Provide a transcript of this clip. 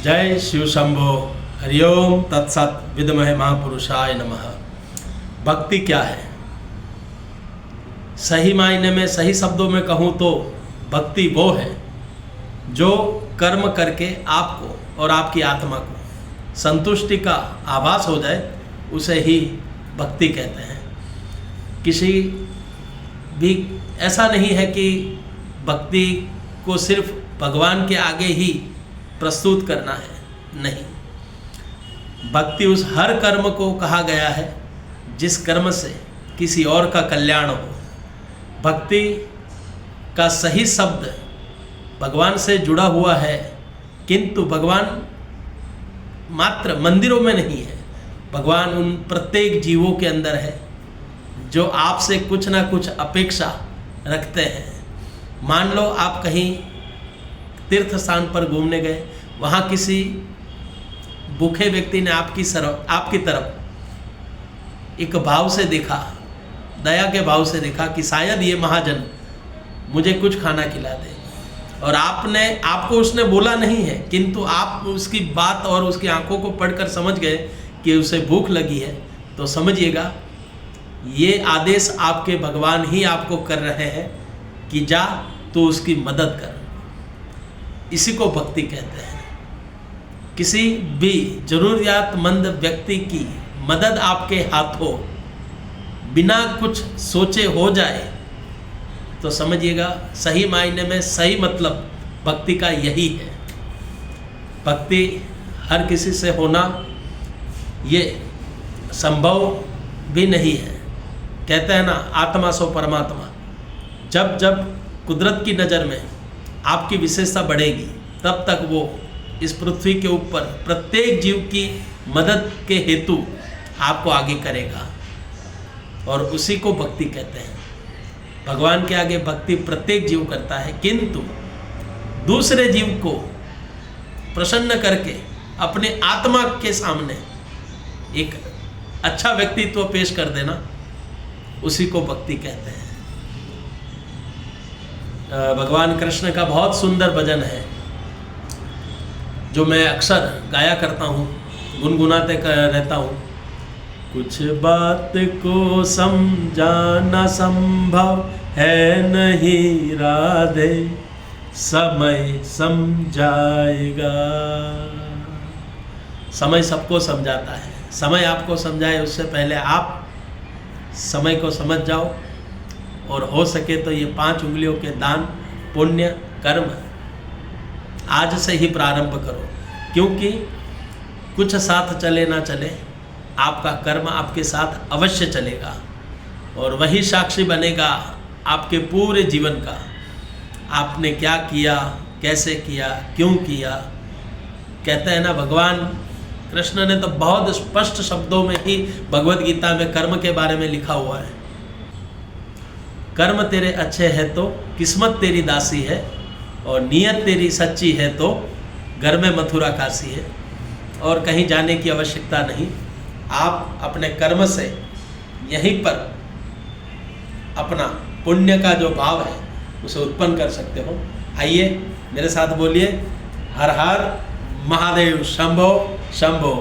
जय शिव शंभो। हरिओम तत्सत विद्महे महापुरुषाय नमः। भक्ति क्या है? सही मायने में, सही शब्दों में कहूँ तो भक्ति वो है जो कर्म करके आपको और आपकी आत्मा को संतुष्टि का आभास हो जाए, उसे ही भक्ति कहते हैं। किसी भी ऐसा नहीं है कि भक्ति को सिर्फ भगवान के आगे ही प्रस्तुत करना है, नहीं। भक्ति उस हर कर्म को कहा गया है जिस कर्म से किसी और का कल्याण हो। भक्ति का सही शब्द भगवान से जुड़ा हुआ है, किंतु भगवान मात्र मंदिरों में नहीं है। भगवान उन प्रत्येक जीवों के अंदर है जो आपसे कुछ ना कुछ अपेक्षा रखते हैं। मान लो आप कहीं तीर्थ स्थान पर घूमने गए, वहाँ किसी भूखे व्यक्ति ने आपकी तरफ एक भाव से देखा, दया के भाव से देखा कि शायद ये महाजन मुझे कुछ खाना खिला दे, और आपको उसने बोला नहीं है, किंतु आप उसकी बात और उसकी आंखों को पढ़कर समझ गए कि उसे भूख लगी है, तो समझिएगा ये आदेश आपके भगवान ही आपको कर रहे हैं कि जा तो उसकी मदद कर। इसी को भक्ति कहते हैं। किसी भी जरूरियातमंद व्यक्ति की मदद आपके हाथों बिना कुछ सोचे हो जाए तो समझिएगा सही मायने में, सही मतलब भक्ति का यही है। भक्ति हर किसी से होना ये संभव भी नहीं है। कहते हैं ना, आत्मा सो परमात्मा। जब जब कुदरत की नज़र में आपकी विशेषता बढ़ेगी, तब तक वो इस पृथ्वी के ऊपर प्रत्येक जीव की मदद के हेतु आपको आगे करेगा, और उसी को भक्ति कहते हैं। भगवान के आगे भक्ति प्रत्येक जीव करता है, किंतु दूसरे जीव को प्रसन्न करके अपने आत्मा के सामने एक अच्छा व्यक्तित्व पेश कर देना, उसी को भक्ति कहते हैं। भगवान कृष्ण का बहुत सुंदर भजन है जो मैं अक्सर गाया करता हूँ, गुनगुनाते रहता हूँ। कुछ बात को समझाना संभव है नहीं राधे, समय समझाएगा। समय सबको समझाता है। समय आपको समझाए उससे पहले आप समय को समझ जाओ, और हो सके तो ये 5 उंगलियों के दान, पुण्य, कर्म आज से ही प्रारंभ करो, क्योंकि कुछ साथ चले ना चले, आपका कर्म आपके साथ अवश्य चलेगा, और वही साक्षी बनेगा आपके पूरे जीवन का। आपने क्या किया, कैसे किया, क्यों किया। कहते हैं ना, भगवान कृष्ण ने तो बहुत स्पष्ट शब्दों में ही भगवद गीता में कर्म के बारे में लिखा हुआ है। कर्म तेरे अच्छे है तो किस्मत तेरी दासी है, और नीयत तेरी सच्ची है तो घर में मथुरा काशी है। और कहीं जाने की आवश्यकता नहीं, आप अपने कर्म से यहीं पर अपना पुण्य का जो भाव है उसे उत्पन्न कर सकते हो। आइए मेरे साथ बोलिए, हर हर महादेव शंभो शंभो।